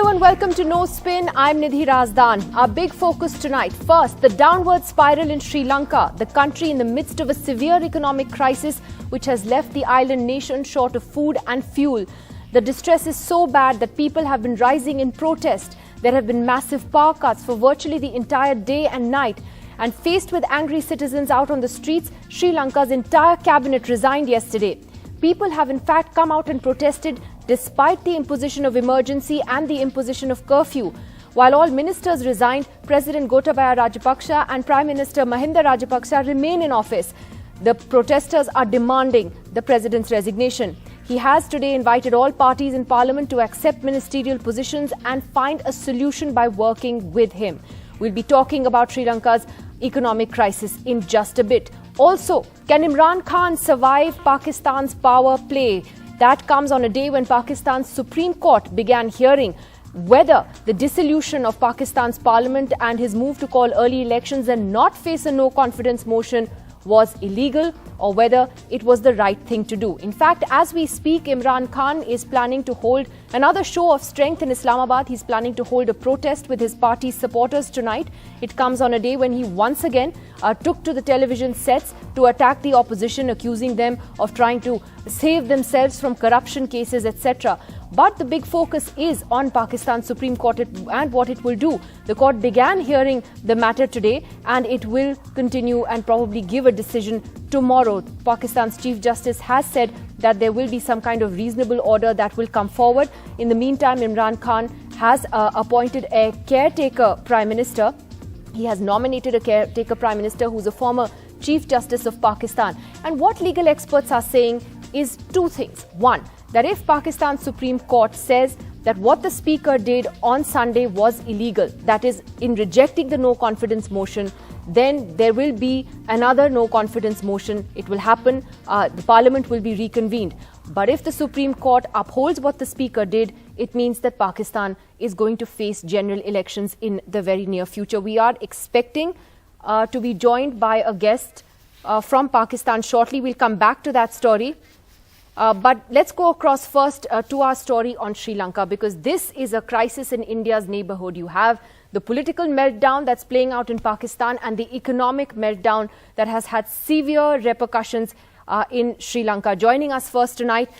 Hello and welcome to No Spin. I'm Nidhi Razdan. Our big focus tonight. First, the downward spiral in Sri Lanka, the country in the midst of a severe economic crisis which has left the island nation short of food and fuel. The distress is so bad that people have been rising in protest. There have been massive power cuts for virtually the entire day and night. And faced with angry citizens out on the streets, Sri Lanka's entire cabinet resigned yesterday. People have in fact come out and protested despite the imposition of emergency and the imposition of curfew. While all ministers resigned, President Gotabaya Rajapaksa and Prime Minister Mahinda Rajapaksa remain in office. The protesters are demanding the president's resignation. He has today invited all parties in parliament to accept ministerial positions and find a solution by working with him. We'll be talking about Sri Lanka's economic crisis in just a bit. Also, can Imran Khan survive Pakistan's power play? That comes on a day when Pakistan's Supreme Court began hearing whether the dissolution of Pakistan's parliament and his move to call early elections and not face a no-confidence motion was illegal or whether it was the right thing to do. In fact, as we speak, Imran Khan is planning to hold another show of strength in Islamabad. He's planning to hold a protest with his party's supporters tonight. It comes on a day when he once again took to the television sets to attack the opposition, accusing them of trying to save themselves from corruption cases, etc. But the big focus is on Pakistan's Supreme Court and what it will do. The court began hearing the matter today and it will continue and probably give a decision tomorrow. Pakistan's Chief Justice has said that there will be some kind of reasonable order that will come forward. In the meantime, Imran Khan has appointed a caretaker Prime Minister. He has nominated a caretaker Prime Minister who's a former Chief Justice of Pakistan. And what legal experts are saying is two things. One, that if Pakistan's Supreme Court says that what the Speaker did on Sunday was illegal, that is, in rejecting the no-confidence motion, then there will be another no-confidence motion. It will happen. The Parliament will be reconvened. But if the Supreme Court upholds what the Speaker did, it means that Pakistan is going to face general elections in the very near future. We are expecting to be joined by a guest from Pakistan shortly. We'll come back to that story. But let's go across first to our story on Sri Lanka, because this is a crisis in India's neighborhood. You have the political meltdown that's playing out in Pakistan and the economic meltdown that has had severe repercussions in Sri Lanka. Joining us first tonight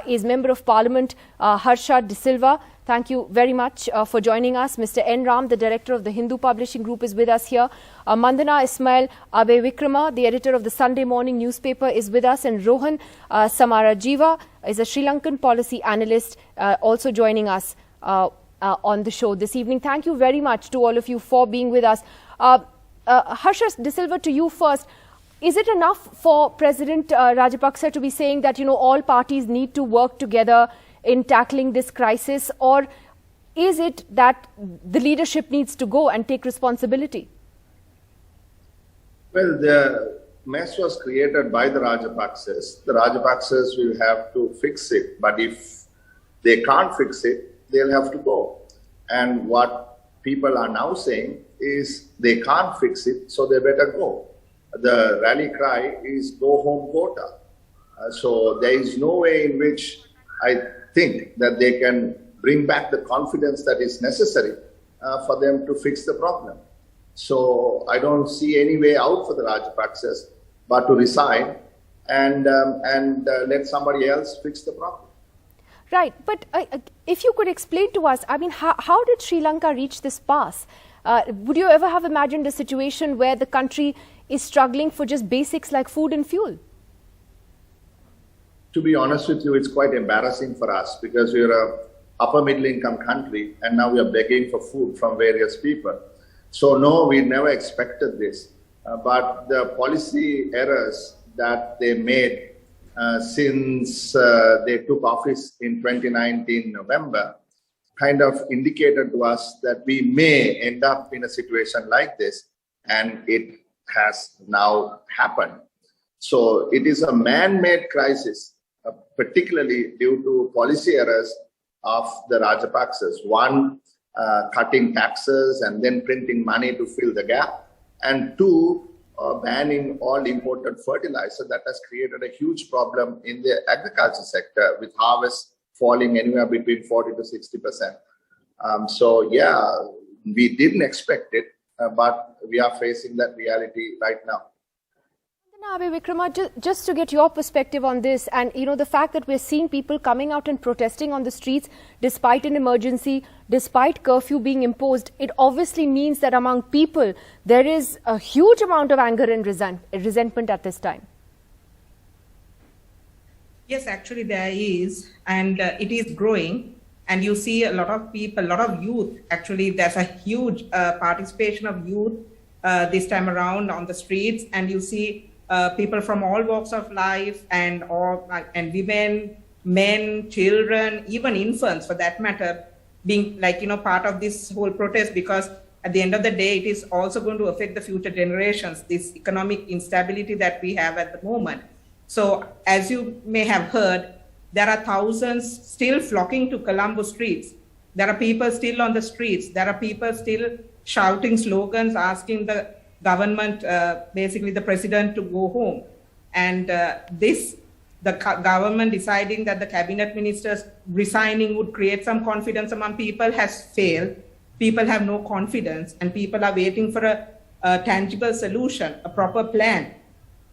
is Member of Parliament Harsha De Silva. Thank you very much for joining us. Mr. N. Ram, the director of the Hindu Publishing Group, is with us here. Mandana Ismail Abe Vikrama, the editor of the Sunday morning newspaper, is with us. And Rohan Samarajiva is a Sri Lankan policy analyst, also joining us on the show this evening. Thank you very much to all of you for being with us. Harsha De Silva, to you first. Is it enough for President Rajapaksa to be saying that, all parties need to work together in tackling this crisis, or is it that the leadership needs to go and take responsibility? Well, the mess was created by the Rajapaksas. The Rajapaksas will have to fix it, but if they can't fix it, they'll have to go. And what people are now saying is they can't fix it, so they better go. The rally cry is go home, Gota. So there is no way in which I think that they can bring back the confidence that is necessary for them to fix the problem. So I don't see any way out for the Rajapaksas but to resign and let somebody else fix the problem. Right, but if you could explain to us, how did Sri Lanka reach this pass? Would you ever have imagined a situation where the country is struggling for just basics like food and fuel? To be honest with you, it's quite embarrassing for us because we're a upper middle income country and now we are begging for food from various people. So no, we never expected this. But the policy errors that they made since they took office in 2019 November kind of indicated to us that we may end up in a situation like this, and it has now happened. So it is a man-made crisis, particularly due to policy errors of the Rajapaksas. One, cutting taxes and then printing money to fill the gap. And two, banning all imported fertilizer. That has created a huge problem in the agriculture sector, with harvests falling anywhere between 40 to 60%. So yeah, we didn't expect it, but we are facing that reality right now. Vikrama, just to get your perspective on this, and the fact that we're seeing people coming out and protesting on the streets despite an emergency, despite curfew being imposed, it obviously means that among people there is a huge amount of anger and resentment at this time. Yes, actually there is, and it is growing. And you see a lot of people, a lot of youth. Actually, there's a huge participation of youth this time around on the streets, and you see people from all walks of life, and women, men, children, even infants for that matter, being part of this whole protest, because at the end of the day, it is also going to affect the future generations, this economic instability that we have at the moment. So as you may have heard, there are thousands still flocking to Colombo streets. There are people still on the streets. There are people still shouting slogans, asking the government, basically the president, to go home. And the government deciding that the cabinet ministers resigning would create some confidence among people has failed. People have no confidence, and people are waiting for a tangible solution, a proper plan.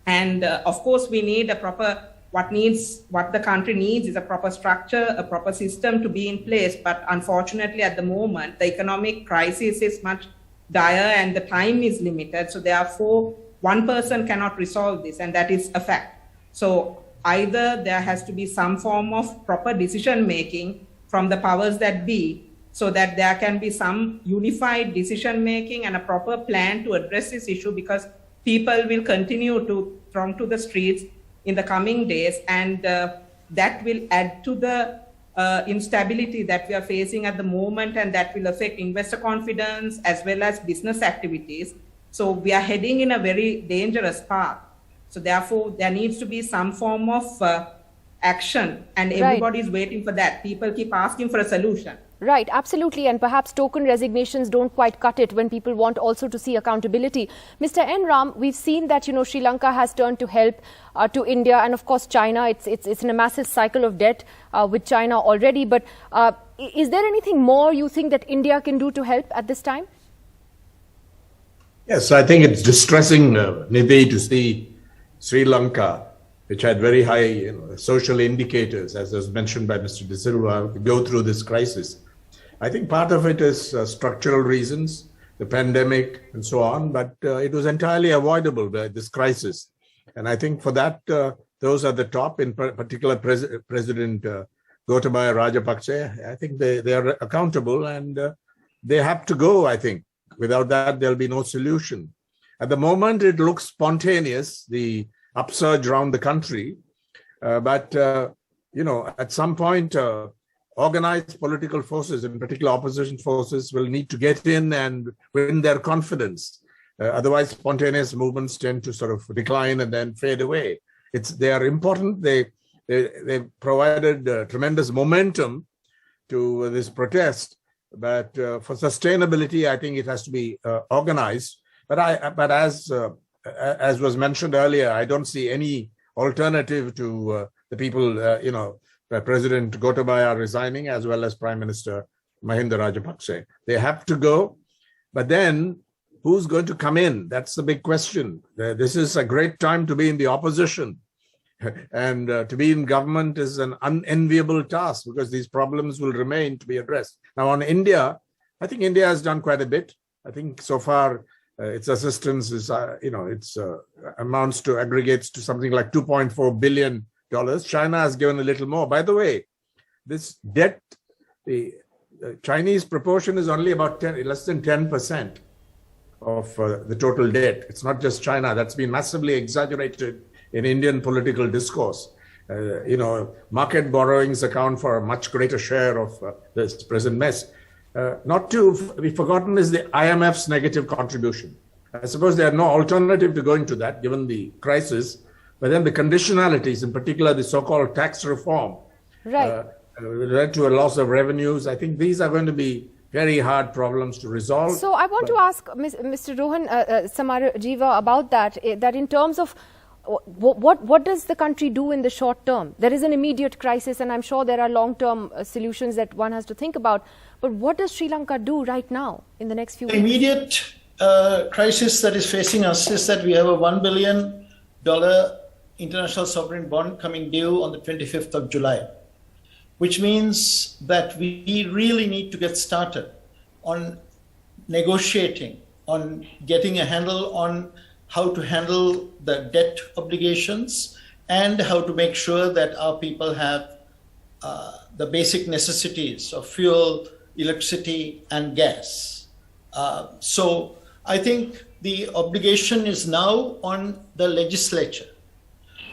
And of course, we need a proper, what the country needs is a proper structure, a proper system to be in place. But unfortunately, at the moment, the economic crisis is much dire and the time is limited. So therefore, one person cannot resolve this, and that is a fact. So either there has to be some form of proper decision making from the powers that be, so that there can be some unified decision making and a proper plan to address this issue, because people will continue to throng to the streets in the coming days, and that will add to the instability that we are facing at the moment, and that will affect investor confidence as well as business activities. So we are heading in a very dangerous path. So therefore, there needs to be some form of action, and everybody is waiting for that. People keep asking for a solution. Right, absolutely. And perhaps token resignations don't quite cut it when people want also to see accountability. Mr. N. Ram, we've seen that, Sri Lanka has turned to help to India, and of course China. It's in a massive cycle of debt with China already. But is there anything more you think that India can do to help at this time? Yes, I think it's distressing, Nidhi, to see Sri Lanka, which had very high social indicators, as was mentioned by Mr. De Silva, go through this crisis. I think part of it is structural reasons, the pandemic and so on, but it was entirely avoidable by this crisis. And I think for that, those at the top, in particular President Gotabaya, Rajapaksa, I think they are accountable, and they have to go, I think. Without that, there'll be no solution. At the moment, it looks spontaneous, the upsurge around the country. But at some point, organized political forces, in particular opposition forces, will need to get in and win their confidence. Otherwise, spontaneous movements tend to sort of decline and then fade away. They are important. They provided tremendous momentum to this protest. But for sustainability, I think it has to be organized. But as was mentioned earlier, I don't see any alternative to the people, President Gotabaya resigning, as well as Prime Minister Mahinda Rajapaksa. They have to go, but then who's going to come in? That's the big question. This is a great time to be in the opposition, and to be in government is an unenviable task, because these problems will remain to be addressed. Now on India, I think India has done quite a bit. I think so far, its assistance is, amounts to, aggregates to something like $2.4 billion. China has given a little more. By the way, this debt, the Chinese proportion is only about less than 10% of the total debt. It's not just China. That's been massively exaggerated in Indian political discourse. Market borrowings account for a much greater share of this present mess. Not to be forgotten is the IMF's negative contribution. I suppose there are no alternative to going to that, given the crisis. But then the conditionalities, in particular the so-called tax reform, led to a loss of revenues. I think these are going to be very hard problems to resolve. So I want to ask Mr. Rohan Samarajiva about that in terms of what does the country do in the short term? There is an immediate crisis, and I'm sure there are long-term solutions that one has to think about. But what does Sri Lanka do right now in the next few The weeks? immediate crisis that is facing us is that we have a $1 billion international sovereign bond coming due on the 25th of July, which means that we really need to get started on negotiating, on getting a handle on how to handle the debt obligations and how to make sure that our people have the basic necessities of fuel, electricity, and gas. So I think the obligation is now on the legislature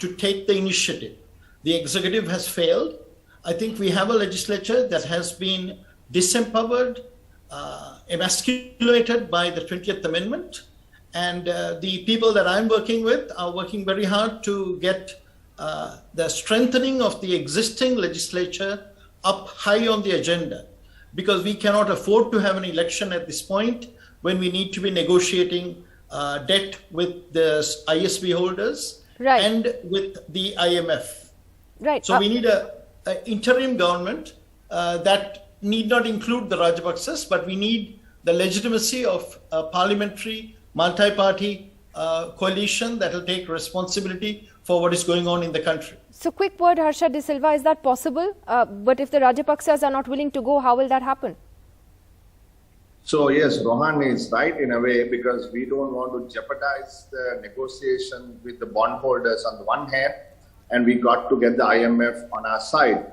to take the initiative. The executive has failed. I think we have a legislature that has been disempowered, emasculated by the 20th Amendment. And the people that I'm working with are working very hard to get the strengthening of the existing legislature up high on the agenda, because we cannot afford to have an election at this point when we need to be negotiating debt with the ISB holders and with the IMF. Right. So we need an interim government that need not include the Rajapaksas, but we need the legitimacy of a parliamentary, multi-party coalition that will take responsibility for what is going on in the country. So quick word, Harsha De Silva, is that possible? But if the Rajapaksas are not willing to go, how will that happen? So yes, Rohan is right in a way, because we don't want to jeopardize the negotiation with the bondholders on the one hand, and we got to get the IMF on our side.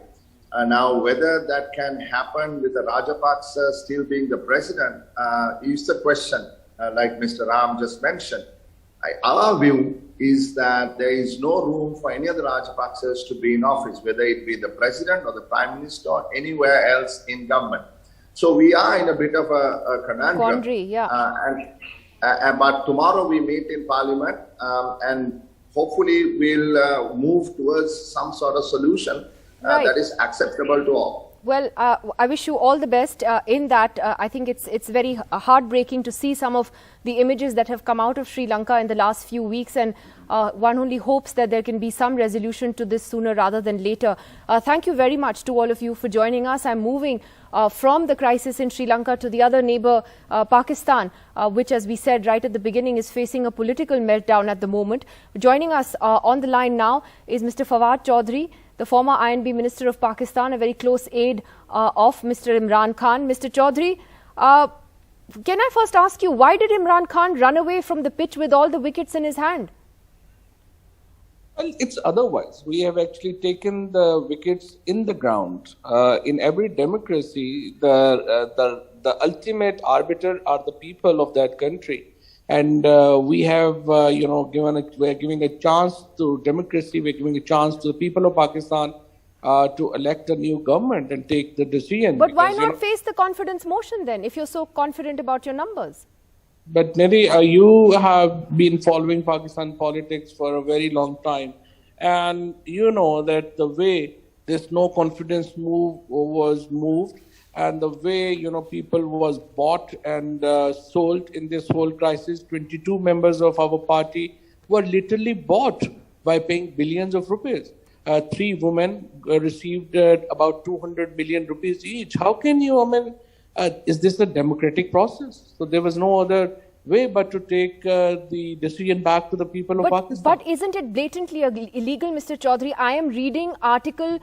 Now, whether that can happen with the Rajapaksa still being the president is the question, like Mr. Ram just mentioned. Our view is that there is no room for any of the Rajapaksas to be in office, whether it be the president or the prime minister or anywhere else in government. So we are in a bit of a conundrum. Quandary, yeah. But tomorrow we meet in Parliament and hopefully we'll move towards some sort of solution that is acceptable to all. Well, I wish you all the best in that. I think it's very heartbreaking to see some of the images that have come out of Sri Lanka in the last few weeks, and one only hopes that there can be some resolution to this sooner rather than later. Thank you very much to all of you for joining us. I'm moving from the crisis in Sri Lanka to the other neighbor, Pakistan, which, as we said right at the beginning, is facing a political meltdown at the moment. Joining us on the line now is Mr. Fawad Chaudhry, the former INB Minister of Pakistan, a very close aide of Mr. Imran Khan. Mr. Chaudhry, can I first ask you, why did Imran Khan run away from the pitch with all the wickets in his hand? Well, it's otherwise. We have actually taken the wickets in the ground. In every democracy, the ultimate arbiter are the people of that country. And we have, we're giving a chance to democracy, we're giving a chance to the people of Pakistan to elect a new government and take the decision. But why not face the confidence motion then, if you're so confident about your numbers? But Nidhi, you have been following Pakistan politics for a very long time. And you know that the way this no confidence move was moved, and the way, people was bought and sold in this whole crisis, 22 members of our party were literally bought by paying billions of rupees. 3 women received about 200 million rupees each. How can you, is this a democratic process? So there was no other way but to take the decision back to the people of Pakistan. But isn't it blatantly illegal, Mr. Chaudhry? I am reading Article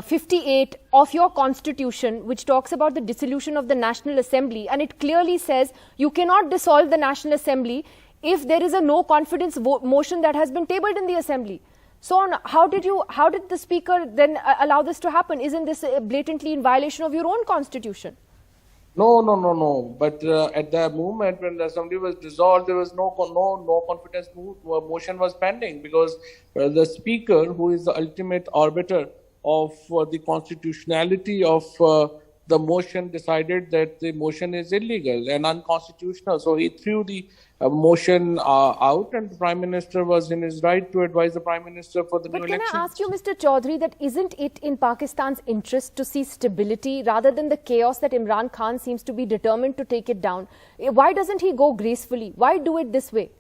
58 of your constitution, which talks about the dissolution of the National Assembly, and it clearly says you cannot dissolve the National Assembly if there is a no confidence motion that has been tabled in the Assembly. So how did the Speaker then allow this to happen? Isn't this blatantly in violation of your own constitution? No. But at the moment when the assembly was dissolved, there was no confidence motion was pending, because the Speaker, who is the ultimate arbiter of the constitutionality of the motion, decided that the motion is illegal and unconstitutional. So he threw the motion out, and the Prime Minister was in his right to advise the Prime Minister for the new elections. But can I ask you, Mr. Chaudhry, that isn't it in Pakistan's interest to see stability rather than the chaos that Imran Khan seems to be determined to take it down? Why doesn't he go gracefully? Why do it this way?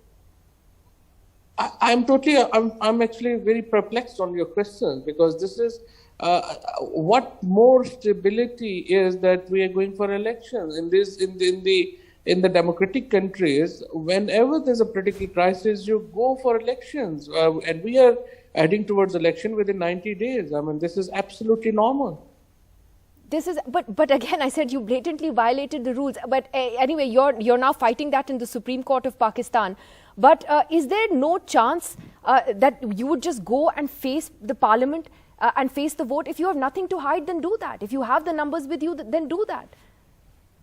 I'm actually very perplexed on your question, because this is what more stability is that we are going for elections in the democratic countries? Whenever there's a political crisis, you go for elections, and we are heading towards election within 90 days. I mean, this is absolutely normal. But again, I said you blatantly violated the rules. But anyway, you're now fighting that in the Supreme Court of Pakistan. But is there no chance that you would just go and face the parliament and face the vote? If you have nothing to hide, then do that. If you have the numbers with you, then do that.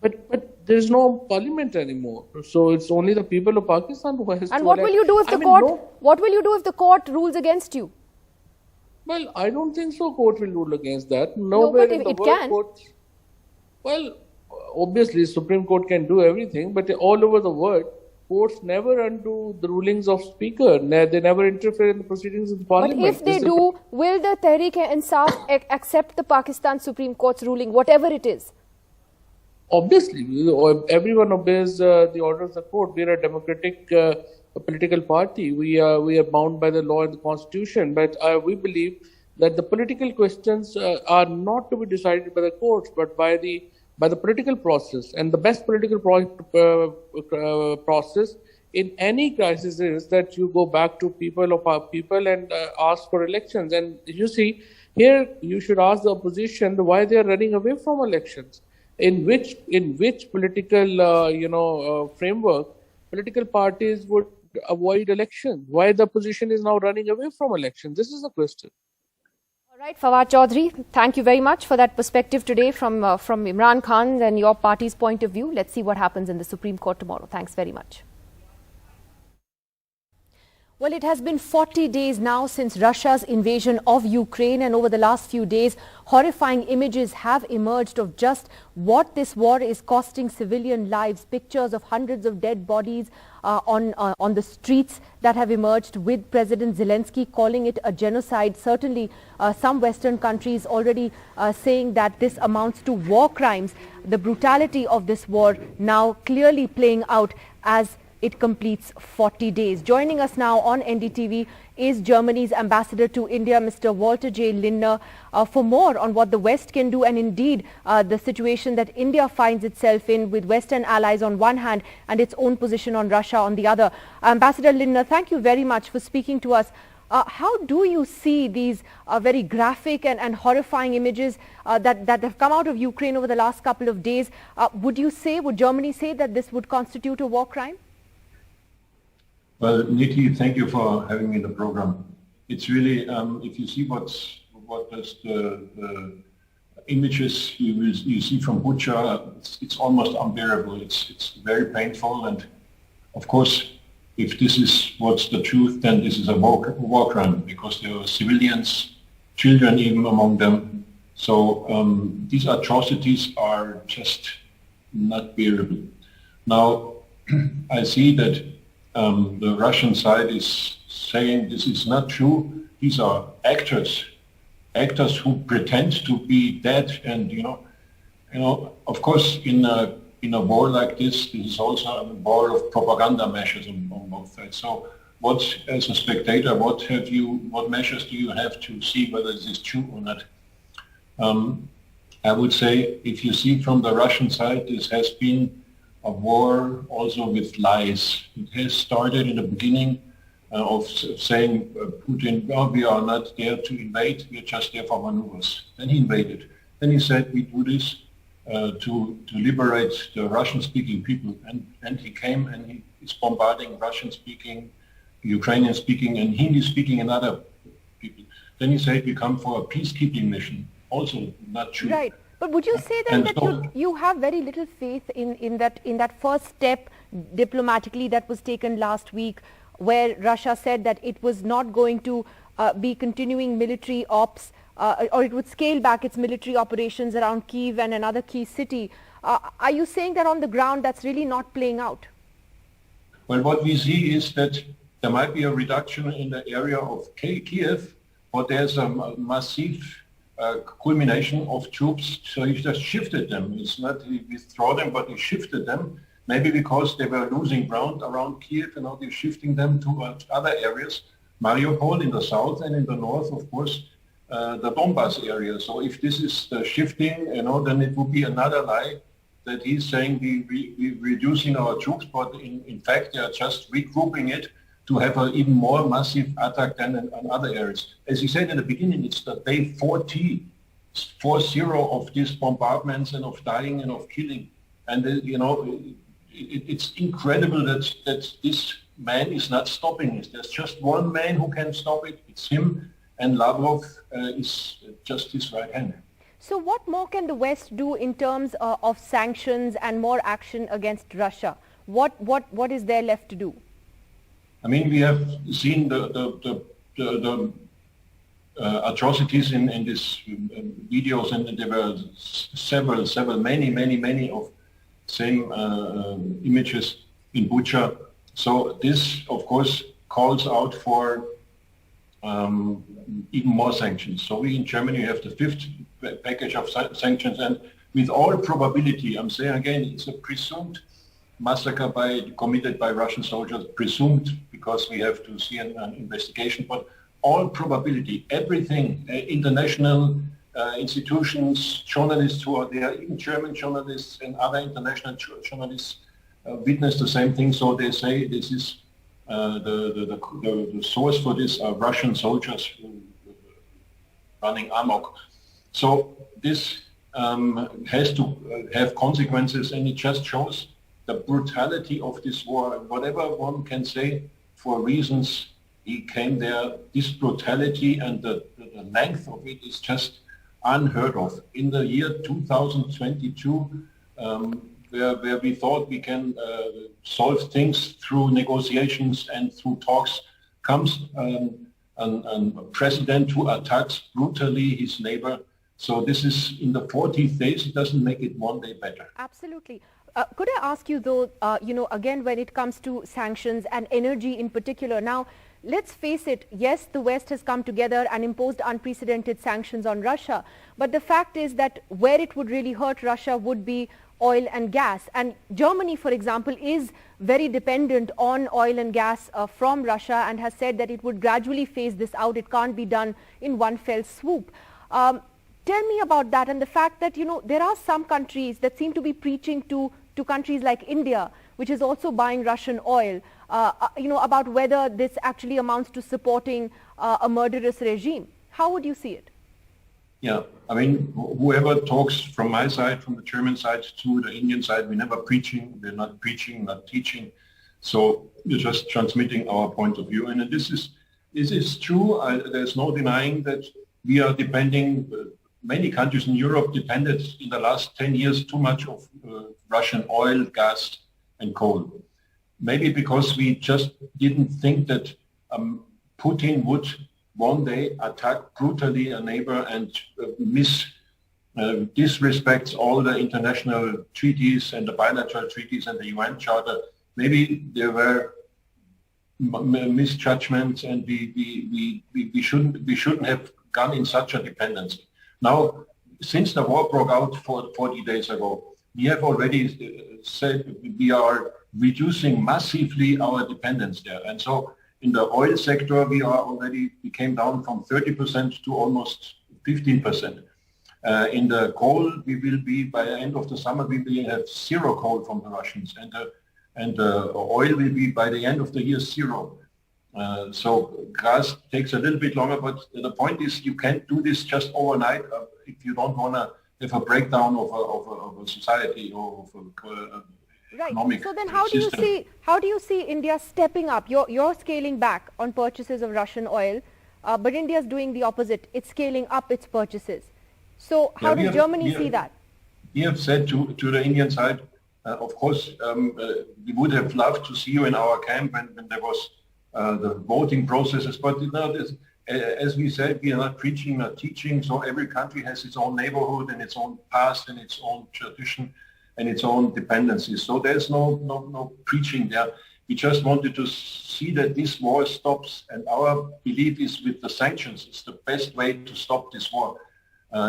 But there's no parliament anymore. So it's only the people of Pakistan who has to And what will you do if what will you do if the court rules against you? Well, I don't think so. Court will rule against that. No, but it can. Well, obviously, Supreme Court can do everything, but all over the world, courts never undo the rulings of Speaker. They never interfere in the proceedings of the Parliament. But if they do, will the Tehreek-e-Insaf accept the Pakistan Supreme Court's ruling, whatever it is? Obviously, everyone obeys the order of the court. We are a democratic political party. We are bound by the law and the constitution. But we believe that the political questions are not to be decided by the courts, but by the political process. And the best political process in any crisis is that you go back to people of our people and ask for elections. And you see, here you should ask the opposition why they are running away from elections. In which political framework political parties would avoid elections? Why the opposition is now running away from elections? This is the question. All right, Fawad Chaudhry, thank you very much for that perspective today from Imran Khan and your party's point of view. Let's see what happens in the Supreme Court tomorrow. Thanks very much. Well, it has been 40 days now since Russia's invasion of Ukraine, and over the last few days, horrifying images have emerged of just what this war is costing civilian lives. Pictures of hundreds of dead bodies on the streets that have emerged, with President Zelensky calling it a genocide. Certainly, some Western countries already saying that this amounts to war crimes. The brutality of this war now clearly playing out as it completes 40 days. Joining us now on NDTV is Germany's ambassador to India, Mr. Walter J. Lindner, for more on what the West can do and indeed the situation that India finds itself in, with Western allies on one hand and its own position on Russia on the other. Ambassador Lindner, thank you very much for speaking to us. How do you see these very graphic and horrifying images that have come out of Ukraine over the last couple of days? Would Germany say that this would constitute a war crime? Well, Niti, thank you for having me in the program. It's really, if you see what the images you see from Bucha, it's almost unbearable. It's very painful, and of course, if this is what's the truth, then this is a war crime, because there are civilians, children even among them. So these atrocities are just not bearable. Now, I see that the Russian side is saying this is not true. These are actors who pretend to be dead, and you know. Of course, in a war like this is also a war of propaganda measures on both sides. So, as a spectator, what measures do you have to see whether this is true or not? I would say, if you see from the Russian side, this has been a war also with lies. It has started in the beginning of saying Putin, well, we are not there to invade, we are just there for maneuvers. Then he invaded. Then he said, we do this to liberate the Russian-speaking people. And he came and he is bombarding Russian-speaking, Ukrainian-speaking, and Hindi-speaking and other people. Then he said, we come for a peacekeeping mission. Also not true. Right. But would you say then that you have very little faith in that first step diplomatically that was taken last week, where Russia said that it was not going to be continuing military ops, or it would scale back its military operations around Kyiv and another key city? Are you saying that on the ground that's really not playing out? Well, what we see is that there might be a reduction in the area of Kyiv, but there's a massive culmination of troops, so he just shifted them. It's not he withdrew them, but he shifted them, maybe because they were losing ground around Kiev, and now they're shifting them to other areas. Mariupol in the south and in the north, of course, the Donbas area. So if this is the shifting, then it would be another lie that he's saying we're reducing our troops, but in fact they are just regrouping it to have an even more massive attack than in other areas. As you said in the beginning, it's the day 40 of these bombardments and of dying and of killing. And it's incredible that this man is not stopping it. There's just one man who can stop it. It's him, and Lavrov is just his right hand. So what more can the West do in terms of sanctions and more action against Russia? What is there left to do? I mean, we have seen the atrocities in these videos, and there were several, many of same images in Bucha. So this, of course, calls out for even more sanctions. So we in Germany have the 5th package of sanctions, and with all probability, I'm saying again, it's a presumed massacre committed by Russian soldiers, presumed because we have to see an investigation, but all probability, everything, international institutions, journalists who are there, even German journalists and other international journalists witness the same thing. So they say this is the source for this are Russian soldiers running amok. So this has to have consequences, and it just shows the brutality of this war. Whatever one can say, for reasons he came there, this brutality and the length of it is just unheard of. In the year 2022, where we thought we can solve things through negotiations and through talks, comes a president who attacks brutally his neighbor. So this is in the 40th days. It doesn't make it one day better. Absolutely. Could I ask you though, again, when it comes to sanctions and energy in particular, now let's face it, yes, the West has come together and imposed unprecedented sanctions on Russia, but the fact is that where it would really hurt Russia would be oil and gas. And Germany, for example, is very dependent on oil and gas from Russia and has said that it would gradually phase this out. It can't be done in one fell swoop. Tell me about that and the fact that, there are some countries that seem to be preaching to countries like India, which is also buying Russian oil, about whether this actually amounts to supporting a murderous regime. How would you see it? Yeah, I mean, whoever talks from my side, from the German side to the Indian side, we're never preaching, we're not preaching, not teaching. So we're just transmitting our point of view. And this is true. There's no denying that we are depending, many countries in Europe depended in the last 10 years too much of Russian oil, gas, and coal. Maybe because we just didn't think that Putin would one day attack brutally a neighbor and disrespects all the international treaties and the bilateral treaties and the UN Charter. Maybe there were misjudgments, and we shouldn't have gone in such a dependency. Now, since the war broke out 40 days ago, we have already said we are reducing massively our dependence there. And so in the oil sector, we came down from 30% to almost 15%. In the coal, we will be, by the end of the summer, we will have zero coal from the Russians. And the oil will be, by the end of the year, zero. So gas takes a little bit longer, but the point is you can't do this just overnight if you don't want to have a breakdown of a society or of economic So then system. how do you see India stepping up? You're scaling back on purchases of Russian oil, but India is doing the opposite. It's scaling up its purchases. So how does Germany see that? We have said to the Indian side, of course, we would have loved to see you in our camp when there was the voting processes, but as we said, we are not preaching, not teaching, so every country has its own neighborhood and its own past and its own tradition and its own dependencies. So there's no preaching there. We just wanted to see that this war stops, and our belief is with the sanctions, it's the best way to stop this war.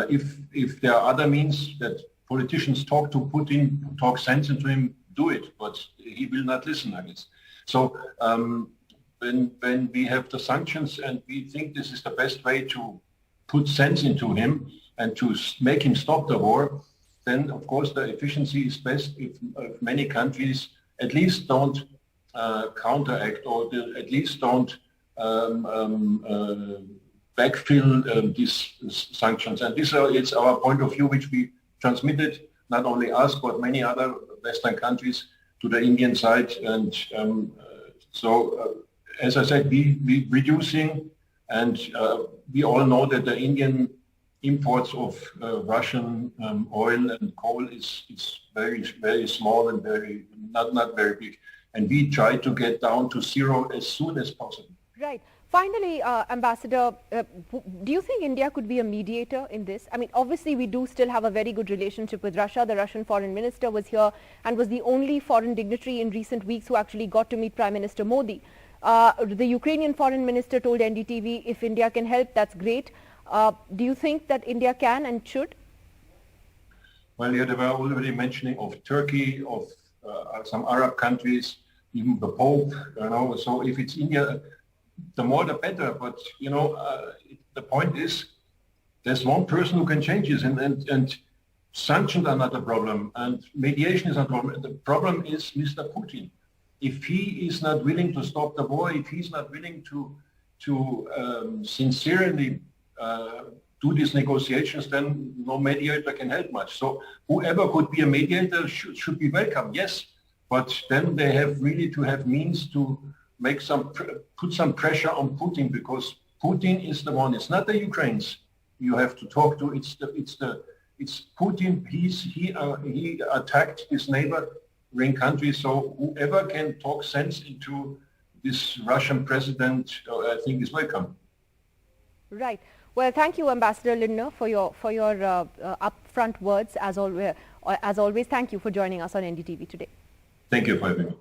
If there are other means that politicians talk to Putin, talk sense into him, do it, but he will not listen, I guess. So when we have the sanctions and we think this is the best way to put sense into him and to make him stop the war, then of course the efficiency is best if many countries at least don't counteract or at least don't backfill these sanctions. And this is our point of view, which we transmitted, not only us, but many other Western countries to the Indian side. And as I said, we reducing, and we all know that the Indian imports of Russian oil and coal is very, very small and not very big. And we try to get down to zero as soon as possible. Right. Finally, Ambassador, do you think India could be a mediator in this? I mean, obviously, we do still have a very good relationship with Russia. The Russian foreign minister was here and was the only foreign dignitary in recent weeks who actually got to meet Prime Minister Modi. The Ukrainian foreign minister told NDTV, if India can help, that's great. Do you think that India can and should? Well, yeah, they were already mentioning of Turkey, of some Arab countries, even the Pope, so if it's India, the more the better. But, the point is, there's one person who can change this, and sanctions are not a problem, and mediation is not a problem. The problem is Mr. Putin. If he is not willing to stop the war, if he's not willing to sincerely do these negotiations, then no mediator can help much. So whoever could be a mediator should be welcome, yes, but then they have really to have means to make put some pressure on Putin, because Putin is the one. It's not the Ukrainians you have to talk to. It's Putin. He attacked his neighboring country. So whoever can talk sense into this Russian president, I think, is welcome. Right. Well, thank you, Ambassador Lindner, for your upfront words. As always, thank you for joining us on NDTV today. Thank you for having me.